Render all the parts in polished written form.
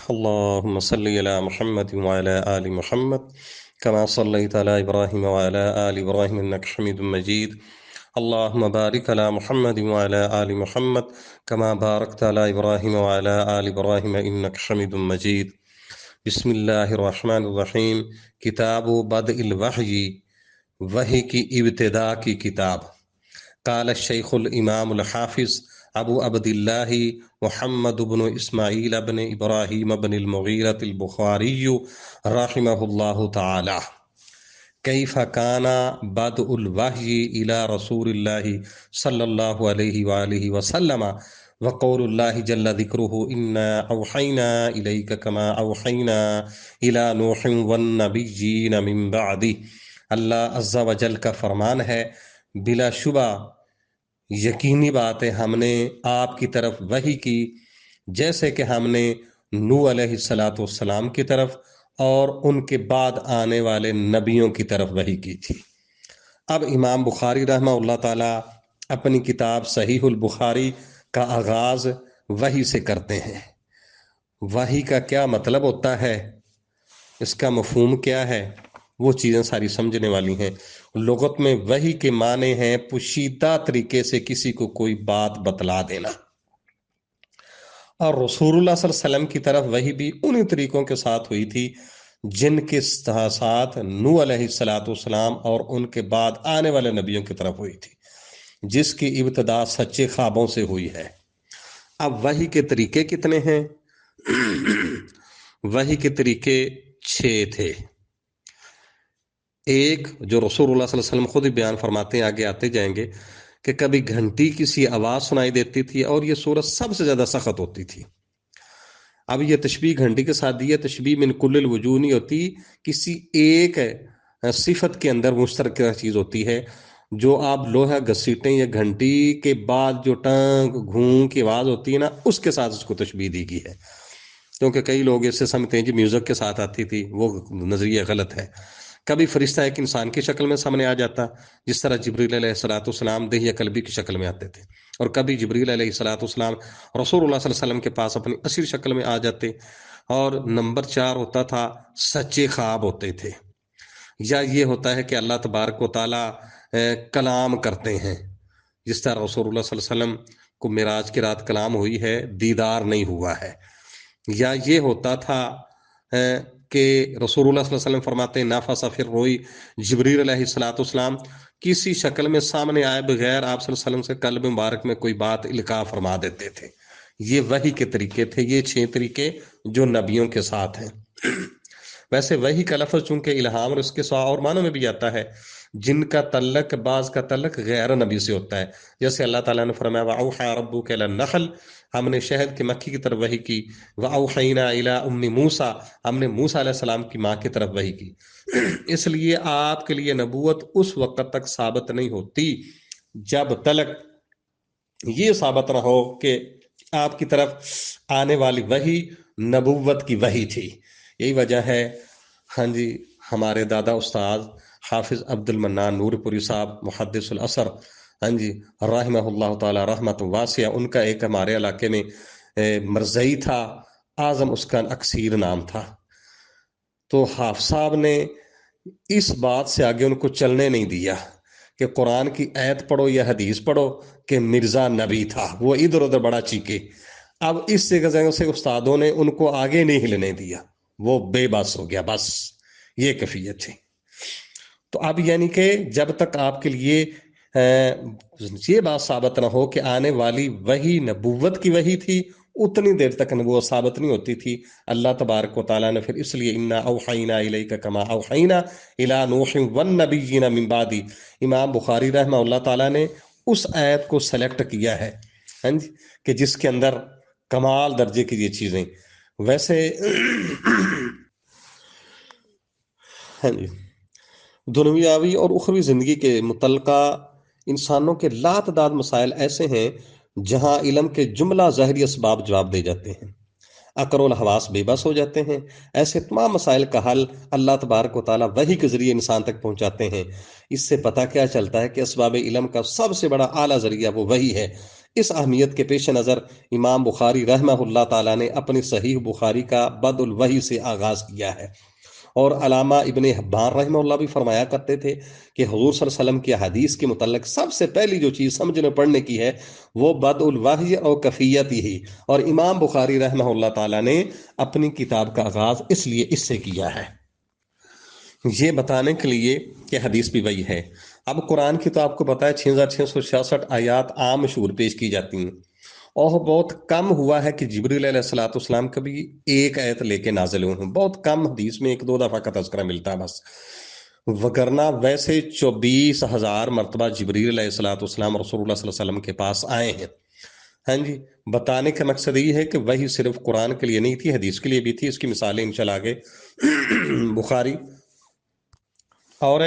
اللهم صل على محمد وعلى آل محمد كما صليت على إبراهيم وعلى آل إبراهيم إنك حميد مجيد. اللهم بارك على محمد وعلى آل محمد كما باركت على إبراهيم وعلى آل إبراهيم إنك حميد مجيد. بسم اللہ الرحمن الرحیم. کتاب بدء الوحی، وحی کی ابتدا کی کتاب. قال الشیخ الامام الحافظ ابو عبد اللہ محمد بن اسماعیل بن ابراہیم بن المغیرۃ البخاری رحمہ اللہ تعالی: کیف کان بدء الوحی الی رسول اللہ صلی اللہ علیہ وآلہ وسلم وقول اللہ جل ذکرہ انا اوحینا الیک کما اوحینا الی نوح والنبیین من بعدہ. اللہ عز و جل کا فرمان ہے، بلا شبہ یقینی بات ہے ہم نے آپ کی طرف وحی کی جیسے کہ ہم نے نوح علیہ السلام کی طرف اور ان کے بعد آنے والے نبیوں کی طرف وحی کی تھی. اب امام بخاری رحمہ اللہ تعالی اپنی کتاب صحیح البخاری کا آغاز وحی سے کرتے ہیں. وحی کا کیا مطلب ہوتا ہے، اس کا مفہوم کیا ہے، وہ چیزیں ساری سمجھنے والی ہیں. لغت میں وحی کے معنی ہیں پوشیدہ طریقے سے کسی کو کوئی بات بتلا دینا، اور رسول اللہ صلی اللہ علیہ وسلم کی طرف وحی بھی انہی طریقوں کے ساتھ ہوئی تھی جن کے ساتھ نوح علیہ السلام اور ان کے بعد آنے والے نبیوں کی طرف ہوئی تھی، جس کی ابتدا سچے خوابوں سے ہوئی ہے. اب وحی کے طریقے کتنے ہیں؟ وحی کے طریقے 6 تھے. ایک جو رسول اللہ صلی اللہ علیہ وسلم خود ہی بیان فرماتے ہیں، آگے آتے جائیں گے، کہ کبھی گھنٹی کسی آواز سنائی دیتی تھی اور یہ صورت سب سے زیادہ سخت ہوتی تھی. اب یہ تشبیہ گھنٹی کے ساتھ دی ہے، تشبیہ من کل الوجوہ نہیں ہوتی، کسی ایک صفت کے اندر مشترکہ چیز ہوتی ہے. جو آپ لوہا گھسیٹیں یا گھنٹی کے بعد جو ٹانگ گھون کی آواز ہوتی ہے نا، اس کے ساتھ اس کو تشبیہ دی گئی ہے. کیونکہ کئی لوگ اسے سمجھتے ہیں جی میوزک کے ساتھ آتی تھی، وہ نظریہ غلط ہے. کبھی فرشتہ ایک انسان کی شکل میں سامنے آ جاتا، جس طرح جبریل علیہ السلام دہیہ قلبی کی شکل میں آتے تھے، اور کبھی جبریل علیہ السلام رسول اللہ صلی اللہ علیہ وسلم کے پاس اپنی اصل شکل میں آ جاتے. اور نمبر 4 ہوتا تھا سچے خواب ہوتے تھے، یا یہ ہوتا ہے کہ اللہ تبارک و تعالی کلام کرتے ہیں، جس طرح رسول اللہ صلی اللہ علیہ وسلم کو معراج کی رات کلام ہوئی ہے، دیدار نہیں ہوا ہے. یا یہ ہوتا تھا کہ رسول اللہ صلی اللہ علیہ وسلم فرماتے ہیں نفث فی الروح، جبریل علیہ السلام کسی شکل میں سامنے آئے بغیر آپ صلی اللہ علیہ وسلم سے قلب مبارک میں کوئی بات القاء فرما دیتے تھے. یہ وحی کے طریقے تھے، یہ 6 طریقے جو نبیوں کے ساتھ ہیں. ویسے وحی کا لفظ چونکہ الہام اور اس کے سوا اور معنوں میں بھی آتا ہے، جن کا تعلق بعض کا تعلق غیر نبی سے ہوتا ہے. جیسے اللہ تعالیٰ نے فرمایا وَأَوْحَىٰ رَبُّكَ إِلَى النَّحْلِ، ہم نے شہد کی مکھی کی طرف وحی کی. وَأَوْحَيْنَا إِلَىٰ أُمِّ مُوسَىٰ، ہم نے موسیٰ علیہ السلام کی ماں کی طرف وحی کی. اس لیے آپ کے لیے نبوت اس وقت تک ثابت نہیں ہوتی جب تک یہ ثابت نہ ہو کہ آپ کی طرف آنے والی وحی نبوت کی وحی تھی. یہی وجہ ہے ہاں جی ہمارے دادا استاد حافظ عبد المنان نور پوری صاحب محدث العصر ہاں جی رحمہ اللہ تعالی رحمت واسعہ، ان کا ایک ہمارے علاقے میں مرزئی تھا، اعظم اس کا اکثیر نام تھا. تو حافظ صاحب نے اس بات سے آگے ان کو چلنے نہیں دیا کہ قرآن کی آیت پڑھو یا حدیث پڑھو کہ مرزا نبی تھا. وہ ادھر ادھر بڑا چیخے. اب اس سے استادوں نے ان کو آگے نہیں ہلنے دیا، وہ بے بس ہو گیا. بس یہ کیفیت تھی. تو اب یعنی کہ جب تک آپ کے لیے یہ بات ثابت نہ ہو کہ آنے والی وحی نبوت کی وحی تھی، اتنی دیر تک نبوت ثابت نہیں ہوتی تھی. اللہ تبارک و تعالیٰ نے پھر اس لیے انا اوحینا الیک کما اوحینا الی نوح والنبیین من بعدی، امام بخاری رحمہ اللہ تعالیٰ نے اس آیت کو سلیکٹ کیا ہے ہاں جی کہ جس کے اندر کمال درجے کی یہ چیزیں. ویسے ہاں جی دنیاوی اور اخروی زندگی کے متعلقہ انسانوں کے لاتعداد مسائل ایسے ہیں جہاں علم کے جملہ ظاہری اسباب جواب دے جاتے ہیں، عقل و الحواس بے بس ہو جاتے ہیں. ایسے تمام مسائل کا حل اللہ تبارک و تعالیٰ وحی کے ذریعے انسان تک پہنچاتے ہیں. اس سے پتہ کیا چلتا ہے کہ اسباب علم کا سب سے بڑا اعلیٰ ذریعہ وہ وحی ہے. اس اہمیت کے پیش نظر امام بخاری رحمہ اللہ تعالیٰ نے اپنی صحیح بخاری کا بدء الوحی سے آغاز کیا ہے، اور علامہ ابن حبان رحمہ اللہ بھی فرمایا کرتے تھے کہ حضور صلی اللہ علیہ وسلم کی حدیث کے متعلق سب سے پہلی جو چیز سمجھنے پڑھنے کی ہے وہ بدء الوحی اور کفیت ہی، اور امام بخاری رحمہ اللہ تعالیٰ نے اپنی کتاب کا آغاز اس لیے اس سے کیا ہے، یہ بتانے کے لیے کہ حدیث بھی وہی ہے۔ اب قرآن کی تو آپ کو پتا ہے 6666 آیات عام شعور پیش کی جاتی ہیں، اور بہت کم ہوا ہے کہ جبریل علیہ الصلوۃ والسلام کبھی ایک آیت لے کے نازل ہوئے ہیں، بہت کم حدیث میں ایک دو دفعہ کا تذکرہ ملتا ہے بس، وگرنہ ویسے 24,000 مرتبہ جبریل علیہ الصلوۃ والسلام رسول اللہ صلی اللہ علیہ وسلم کے پاس آئے ہیں۔ ہاں جی، بتانے کا مقصد یہ ہے کہ وہی صرف قرآن کے لیے نہیں تھی، حدیث کے لیے بھی تھی۔ اس کی مثالیں انشاءاللہ آگے بخاری اور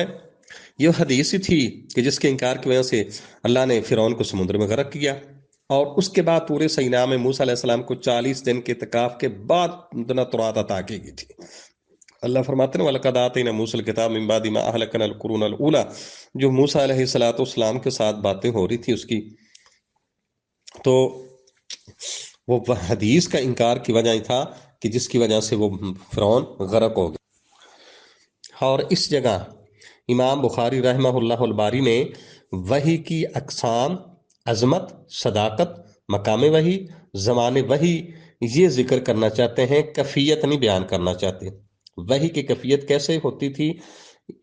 یہ حدیث ہی تھی کہ جس کے انکار کی وجہ سے اللہ نے فرعون کو سمندر میں غرق کیا، اور اس کے بعد پورے سینا میں موسیٰ علیہ السلام کو 40 دن کے اعتکاف کے بعد تورات عطا کی گئی تھی۔ اللہ فرماتے ہیں وَلَقَدْ آتَيْنَا مُوسَى الْكِتَابَ مِن بَعْدِ مَا أَهْلَكْنَا الْقُرُونَ الْأُولَىٰ، جو موسیٰ علیہ السلام کے ساتھ باتیں ہو رہی تھی اس کی، تو وہ حدیث کا انکار کی وجہ ہی تھا کہ جس کی وجہ سے وہ فرعون غرق ہو گیا۔ اور اس جگہ امام بخاری رحمہ اللہ الباری نے وحی کی اقسام، عظمت، صداقت، مقام وحی، زمان وحی یہ ذکر کرنا چاہتے ہیں، کیفیت نہیں بیان کرنا چاہتے۔ وحی کی کیفیت کیسے ہوتی تھی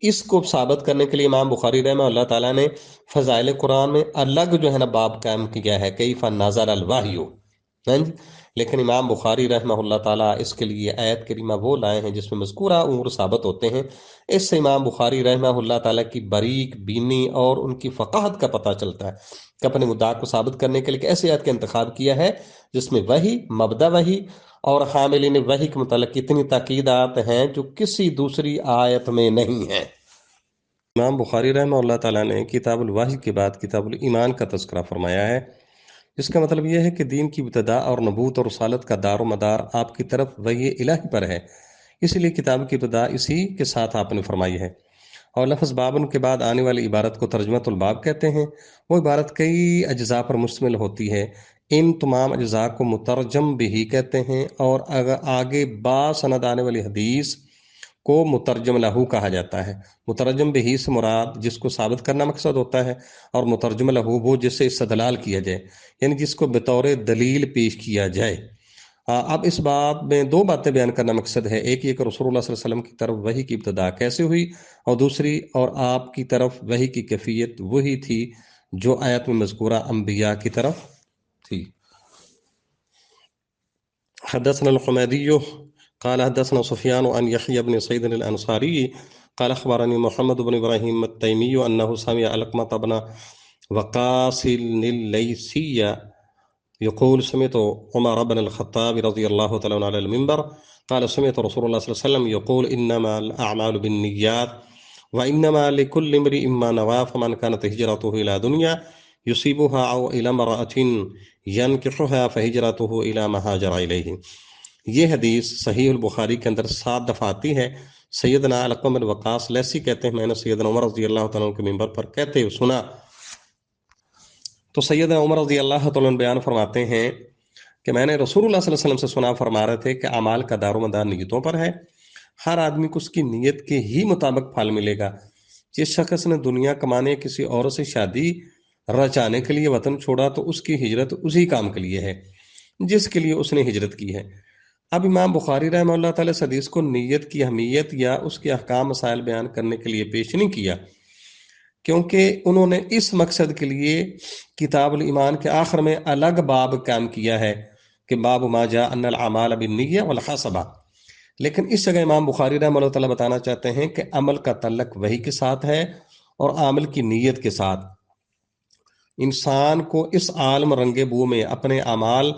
اس کو ثابت کرنے کے لیے امام بخاری رحمہ اللہ تعالیٰ نے فضائل قرآن میں الگ جو ہے نا باب قائم کیا ہے، کیف نزل الوحی۔ لیکن امام بخاری رحمہ اللہ تعالیٰ اس کے لیے آیت کریمہ وہ لائے ہیں جس میں مذکورہ امور ثابت ہوتے ہیں۔ اس سے امام بخاری رحمہ اللہ تعالیٰ کی باریک بینی اور ان کی فقاہت کا پتہ چلتا ہے کہ اپنے مدعا کو ثابت کرنے کے لیے ایسے آیت کا انتخاب کیا ہے جس میں وحی، مبدا وحی اور حاملین وحی کے متعلق اتنی تاکیدات ہیں جو کسی دوسری آیت میں نہیں ہیں۔ امام بخاری رحمہ اللہ تعالیٰ نے کتاب الوحی کے بعد کتاب الایمان کا تذکرہ فرمایا ہے، اس کا مطلب یہ ہے کہ دین کی ابتدا اور نبوت اور رسالت کا دار و مدار آپ کی طرف وحی الہی پر ہے، اس لیے کتاب کی ابتدا اسی کے ساتھ آپ نے فرمائی ہے۔ اور لفظ بابن کے بعد آنے والی عبارت کو ترجمۃ الباب کہتے ہیں، وہ عبارت کئی اجزاء پر مشتمل ہوتی ہے، ان تمام اجزاء کو مترجم بھی کہتے ہیں، اور آگے با سند آنے والی حدیث کو مترجم لہو کہا جاتا ہے۔ مترجم بھی سے مراد جس کو ثابت کرنا مقصد ہوتا ہے، اور مترجم لہو وہ جس سے استدلال کیا جائے، یعنی جس کو بطور دلیل پیش کیا جائے۔ اب اس بات میں دو باتیں بیان کرنا مقصد ہے، ایک یہ کہ رسول اللہ صلی اللہ علیہ وسلم کی طرف وحی کی ابتدا کیسے ہوئی، اور دوسری اور آپ کی طرف وحی کی کیفیت وہی تھی جو آیت میں مذکورہ انبیاء کی طرف تھی۔ حدثنا الحمیدی قال حدثنا سفیان عن یحیی بن سعید الانصاری قال اخبرني محمد بن ابراہیم التیمی انه سمع علقمة بن وقاص الليثي يقول سمعت عمر بن الخطاب رضي الله تعالى على المنبر قال سمعت رسول الله صلى الله عليه وسلم يقول انما الاعمال بالنيات وانما لكل امرئ ما نوى فمن كانت هجرته الى دنيا يصيبها او الى امرأة ينكحها فهجرته الى ما هاجر اليه۔ یہ حدیث صحیح البخاری کے اندر 7 دفعہ آتی ہے۔ سیدنا علقمہ بن وقاص لیثی کہتے ہیں میں نے سیدنا عمر رضی اللہ تعالیٰ عنہ کے منبر پر کہتے ہوئے سنا، تو سیدنا عمر رضی اللہ تعالیٰ عنہ بیان فرماتے ہیں کہ میں نے رسول اللہ صلی اللہ علیہ وسلم سے سنا، فرما رہے تھے کہ اعمال کا دار و مدار نیتوں پر ہے، ہر آدمی کو اس کی نیت کے ہی مطابق پھل ملے گا۔ جس شخص نے دنیا کمانے کسی اور سے شادی رچانے کے لیے وطن چھوڑا تو اس کی ہجرت اسی کام کے لیے ہے جس کے لیے اس نے ہجرت کی ہے۔ اب امام بخاری رحمہ اللہ تعالیٰ اس حدیث کو نیت کی اہمیت یا اس کے احکام مسائل بیان کرنے کے لیے پیش نہیں کیا، کیونکہ انہوں نے اس مقصد کے لیے کتاب الایمان کے آخر میں الگ باب قائم کیا ہے کہ باب ما جاء ان الاعمال بالنیہ والحسبہ، لیکن اس جگہ امام بخاری رحمہ اللہ تعالیٰ بتانا چاہتے ہیں کہ عمل کا تعلق وحی کے ساتھ ہے اور عامل کی نیت کے ساتھ۔ انسان کو اس عالم رنگ بو میں اپنے اعمال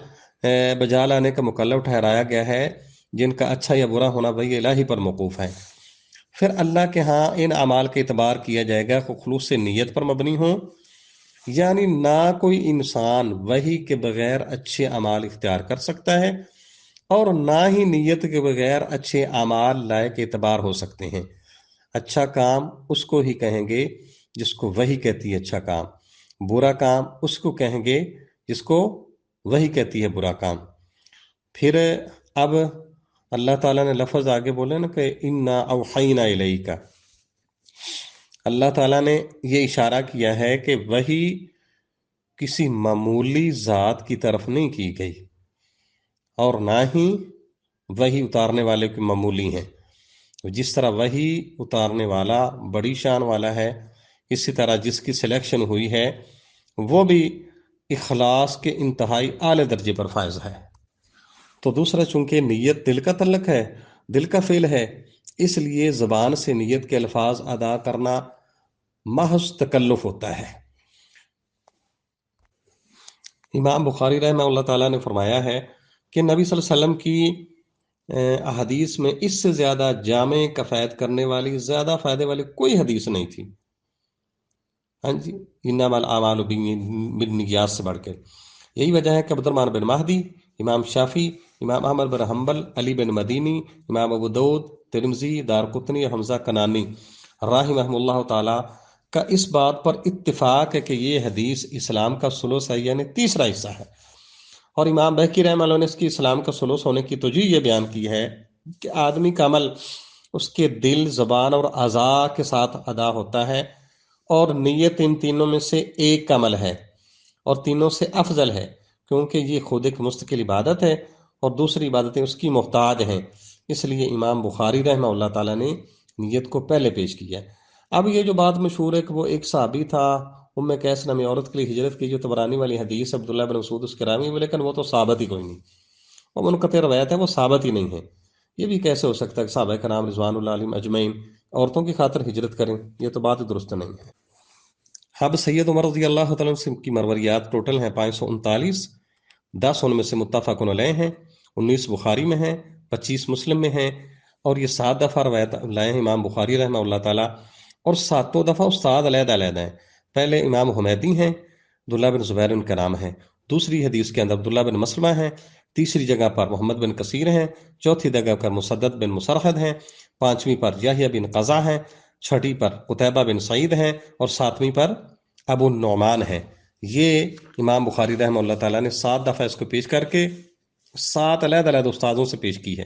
بجا لانے کا مکلف ٹھہرایا گیا ہے جن کا اچھا یا برا ہونا وحی الہی پر موقوف ہے۔ پھر اللہ کے ہاں ان اعمال کا اعتبار کیا جائے گا خلوص سے نیت پر مبنی ہوں، یعنی نہ کوئی انسان وحی کے بغیر اچھے اعمال اختیار کر سکتا ہے اور نہ ہی نیت کے بغیر اچھے اعمال لائق اعتبار ہو سکتے ہیں۔ اچھا کام اس کو ہی کہیں گے جس کو وحی کہتی ہے اچھا کام، برا کام اس کو کہیں گے جس کو وہی کہتی ہے برا کام۔ پھر اب اللہ تعالیٰ نے لفظ آگے بولے نا کہ انا اوحینا الیک، اللہ تعالیٰ نے یہ اشارہ کیا ہے کہ وہی کسی معمولی ذات کی طرف نہیں کی گئی، اور نہ ہی وہی اتارنے والے کی معمولی ہیں۔ جس طرح وہی اتارنے والا بڑی شان والا ہے، اسی طرح جس کی سلیکشن ہوئی ہے وہ بھی اخلاص کے انتہائی اعلی درجے پر فائز ہے۔ تو دوسرا، چونکہ نیت دل کا تعلق ہے، دل کا فعل ہے، اس لیے زبان سے نیت کے الفاظ ادا کرنا محض تکلف ہوتا ہے۔ امام بخاری رحمہ اللہ تعالیٰ نے فرمایا ہے کہ نبی صلی اللہ علیہ وسلم کی احادیث میں اس سے زیادہ جامع کفایت کرنے والی، زیادہ فائدے والی کوئی حدیث نہیں تھی۔ ہاں جی، انما الاعمال بالنیات سے بڑھ کے۔ یہی وجہ ہے کہ عبد الرحمن بن مہدی، امام شافعی، امام احمد بن حنبل، علی بن مدینی، امام ابو داؤد، ترمذی، دارقطنی اور حمزہ کنانی رحمہ اللہ تعالی کا اس بات پر اتفاق ہے کہ یہ حدیث اسلام کا ثلث ہے، یعنی تیسرا حصہ ہے۔ اور امام بہقی رحمہ اللہ نے اس کی اسلام کا ثلث ہونے کی توجیہ یہ بیان کی ہے کہ آدمی کا عمل اس کے دل، زبان اور اعضاء کے ساتھ ادا ہوتا ہے، اور نیت ان تینوں میں سے ایک کا عمل ہے اور تینوں سے افضل ہے، کیونکہ یہ خود ایک مستقل عبادت ہے اور دوسری عبادتیں اس کی محتاج ہیں۔ اس لیے امام بخاری رحمہ اللہ تعالیٰ نے نیت کو پہلے پیش کیا ہے۔ اب یہ جو بات مشہور ہے کہ وہ ایک صحابی تھا، ام قیس نامی عورت کے لیے ہجرت کی، جو طبرانی والی حدیث عبداللہ بن مسعود اس کے راوی ہے، لیکن وہ تو ثابت ہی کوئی نہیں، وہ منقطع روایت ہے، وہ ثابت ہی نہیں ہے۔ یہ بھی کیسے ہو سکتا ہے کہ صحابہ کرام رضوان اللہ علیہم اجمعین عورتوں کی خاطر ہجرت کریں؟ یہ تو بات درست نہیں ہے۔ اب سید عمر رضی اللہ تعالیٰ عنہ کی مرویات ٹوٹل ہیں 539، 10 ان میں سے متفق علیہ ہیں، 19 بخاری میں ہیں، 25 مسلم میں ہیں، اور یہ 7 دفعہ روایت لائے ہیں امام بخاری رحمہ اللہ تعالیٰ، اور 7 دفعہ استاد علیحدہ علیحدہ ہیں۔ پہلے امام حمیدی ہیں، عبداللہ بن زبیر ان کا نام ہے، دوسری حدیث کے اندر عبداللہ بن مسلمہ ہیں، تیسری جگہ پر محمد بن کثیر ہیں، چوتھی جگہ پر مسدد بن مسرحد ہیں، پانچویں پر یحییٰ بن قزا ہیں، چھٹی پر قتیبہ بن سعید ہیں، اور ساتویں پر ابو النعمان ہیں۔ یہ امام بخاری رحمہ اللہ تعالیٰ نے 7 دفعہ اس کو پیش کر کے 7 علیحدہ علیحدہ استادوں سے پیش کی ہے۔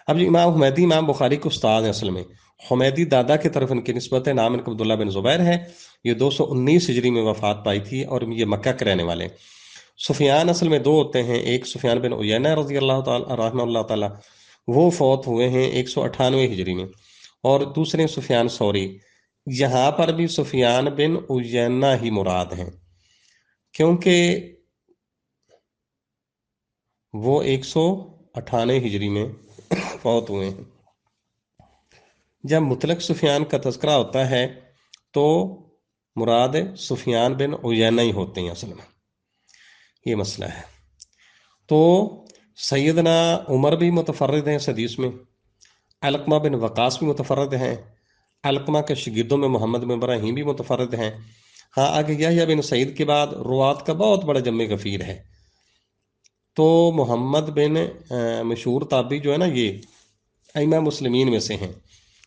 اب یہ امام حمیدی امام بخاری کے استاد ہیں اصل میں۔ حمیدی دادا کی طرف ان کی نسبت ہے، نام ان کا عبداللہ بن زبیر ہے، یہ 219 ہجری میں وفات پائی تھی، اور یہ مکہ کے رہنے والے۔ سفیان اصل میں 2 ہوتے ہیں، ایک سفیان بن عیینہ رضی اللہ تعالی رحمہ اللہ تعالی، وہ فوت ہوئے ہیں 198 ہجری میں، اور دوسرے سفیان ثوری۔ یہاں پر بھی سفیان بن عیینہ ہی مراد ہیں، کیونکہ وہ 198 ہجری میں فوت ہوئے ہیں۔ جب مطلق سفیان کا تذکرہ ہوتا ہے تو مراد سفیان بن عیینہ ہی ہوتے ہیں اصل میں، یہ مسئلہ ہے۔ تو سیدنا عمر بھی متفرد ہیں اس حدیث میں، علقمہ بن وقاص بھی متفرد ہیں، علقمہ کے شاگردوں میں محمد بن ابراہیم بھی متفرد ہیں۔ ہاں، آگے یحییٰ بن سعید کے بعد روات کا بہت بڑا جمع غفیر ہے۔ تو محمد بن مشہور تابعی جو ہے نا، یہ ائمہ مسلمین میں سے ہیں،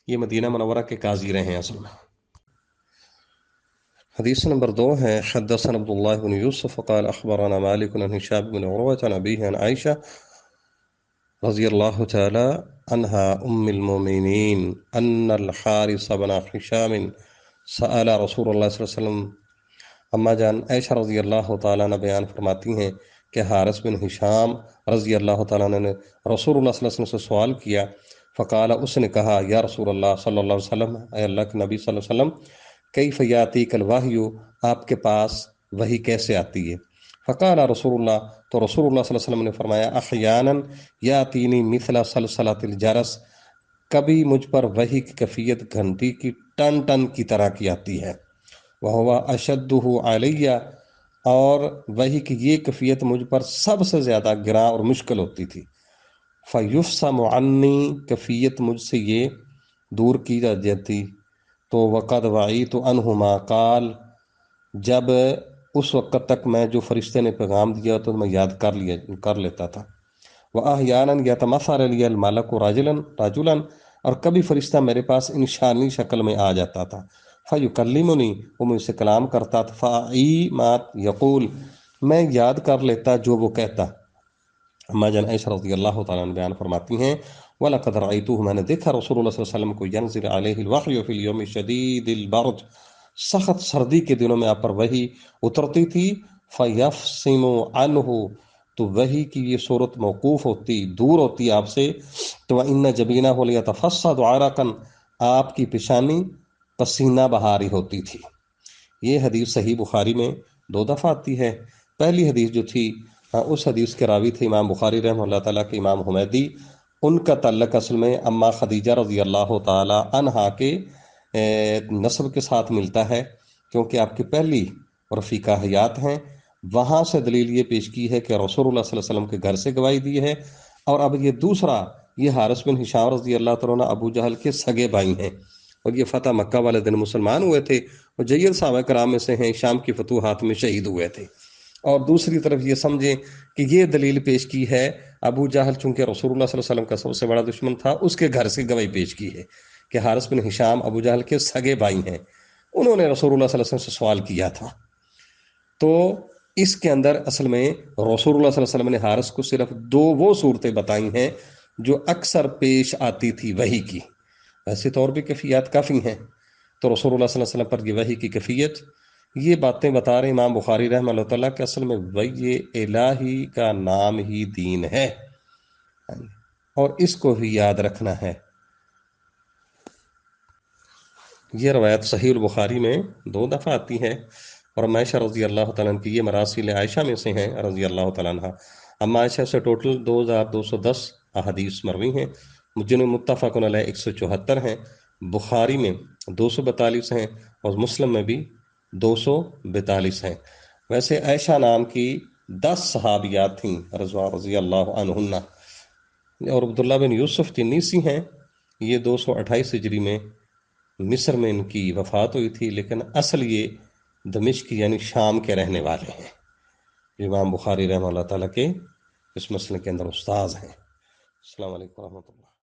یہ مدینہ منورہ کے قاضی رہے ہیں اصل میں۔ حدیث نمبر 2 ہے، حدثنا عبداللہ بن یوسف قال اخبرنا مالک عن هشام بن عروة عن ابیہ عن عائشہ رضی اللہ تعالی عنہا ام المؤمنین ان الحارث بن ہشام سأل رسول اللہ صلی اللہ علیہ وسلم۔ اما جان عائشہ رضی اللہ تعالیٰ عنہ بیان فرماتی ہیں کہ حارث بن ہشام رضی اللہ تعالیٰ عنہ نے رسول اللہ صلی اللہ علیہ وسلم سے سوال کیا، فقال، اس نے کہا، یا رسول اللہ صلی اللہ علیہ وسلم، اے اللہ کے نبی صلی اللہ علیہ وسلم، کیف یاتیک الوحی، آپ کے پاس وحی کیسے آتی ہے؟ فقال رسول اللہ، تو رسول اللہ صلی اللہ علیہ وسلم نے فرمایا، احیانا یاتینی مثل سلسلۃ الجرس، کبھی مجھ پر وحی کی کیفیت گھنٹی کی ٹن ٹن کی طرح کی آتی ہے، وہو اشدہ علیہ، اور وحی کی یہ کیفیت مجھ پر سب سے زیادہ گراں اور مشکل ہوتی تھی، فیفصم عنی، کیفیت مجھ سے یہ دور کی جاتی، تو وقد وعیت عنہما قال، جب اس وقت تک میں جو فرشتے نے پیغام دیا تو میں یاد کر لیتا تھا، وَأَحْيَانًا يَتَمَثَّلُ لِيَ الْمَلَكُ رَجُلًا، اور کبھی فرشتہ میرے پاس انسانی شکل میں آ جاتا تھا، فَيُكَلِّمُنِي، وہ مجھ سے کلام کرتا تھا، فَأَعِي مَا يَقُول، میں یاد کر لیتا جو وہ کہتا۔ اما جان عائشہ رضی اللہ تعالیٰ عنہ بیان فرماتی ہیں وَلَقَدْ رَأَيْتُهُ، میں نے دیکھا رسول اللہ صلی اللہ علیہ وسلم کو ينزل علیہ الوحی فی اليوم شدید البرد، سخت سردی کے دنوں میں آپ پر وحی اترتی تھی، فَيَفْصِمُ عَنْهُ، تو وحی کی یہ صورت موقوف ہوتی، دور ہوتی آپ سے، تو وَإِنَّ جَبِينَهُ لِيَتَفَصَّدُ عَرَقًا، آپ کی پیشانی پسینہ بہا رہی ہوتی تھی۔ یہ حدیث صحیح بخاری میں 2 دفعہ آتی ہے۔ پہلی حدیث جو تھی، اس حدیث کے راوی تھے امام بخاری رحمہ اللہ تعالیٰ کے امام حمیدی، ان کا تعلق اصل میں اما خدیجہ رضی اللہ تعالیٰ عنہا کے نسب کے ساتھ ملتا ہے، کیونکہ آپ کی پہلی رفیقہ حیات ہیں۔ وہاں سے دلیل یہ پیش کی ہے کہ رسول اللہ صلی اللہ علیہ وسلم کے گھر سے گواہی دی ہے، اور اب یہ دوسرا، یہ حارث بن ہشام رضی اللہ تعالیٰ عنہ ابو جہل کے سگے بھائی ہیں، اور یہ فتح مکہ والے دن مسلمان ہوئے تھے، اور جید صحابہ کرام میں سے ہیں، شام کی فتوحات میں شہید ہوئے تھے۔ اور دوسری طرف یہ سمجھیں کہ یہ دلیل پیش کی ہے، ابو جہل چونکہ رسول اللہ صلی اللہ علیہ وسلم کا سب سے بڑا دشمن تھا، اس کے گھر سے گواہی پیش کی ہے کہ حارث بن ہشام ابو جہل کے سگے بھائی ہیں، انہوں نے رسول اللہ صلی اللہ علیہ وسلم سے سوال کیا تھا۔ تو اس کے اندر اصل میں رسول اللہ صلی اللہ علیہ وسلم نے حارث کو صرف 2 وہ صورتیں بتائی ہیں جو اکثر پیش آتی تھی وحی کی، ویسے طور پہ کیفیات کافی ہیں۔ تو رسول اللہ صلی اللہ علیہ وسلم پر یہ وحی کی کیفیت، یہ باتیں بتا رہے امام بخاری رحمہ اللہ تعالیٰ کہ اصل میں وحی الہی کا نام ہی دین ہے، اور اس کو بھی یاد رکھنا ہے۔ یہ روایت صحیح البخاری میں 2 دفعہ آتی ہے، اور اما عائشہ رضی اللہ تعالیٰ عنہ کی یہ مراسیل عائشہ میں سے ہیں رضی اللہ تعالیٰ عنہ۔ اما عائشہ سے ٹوٹل 2210 احادیث مروی ہیں، جن میں متفق علیہ 174 ہیں، بخاری میں 242 ہیں، اور مسلم میں بھی 242 ہیں۔ ویسے عائشہ نام کی 10 صحابیات تھیں رضی اللہ عنہن، اور عبداللہ بن یوسف تنیسی ہیں، یہ 228 ہجری میں مصر میں ان کی وفات ہوئی تھی، لیکن اصل یہ دمشق یعنی شام کے رہنے والے ہیں، امام بخاری رحمہ اللہ تعالیٰ کے اس مسئلے کے اندر استاذ ہیں۔ السلام علیکم ورحمۃ اللہ۔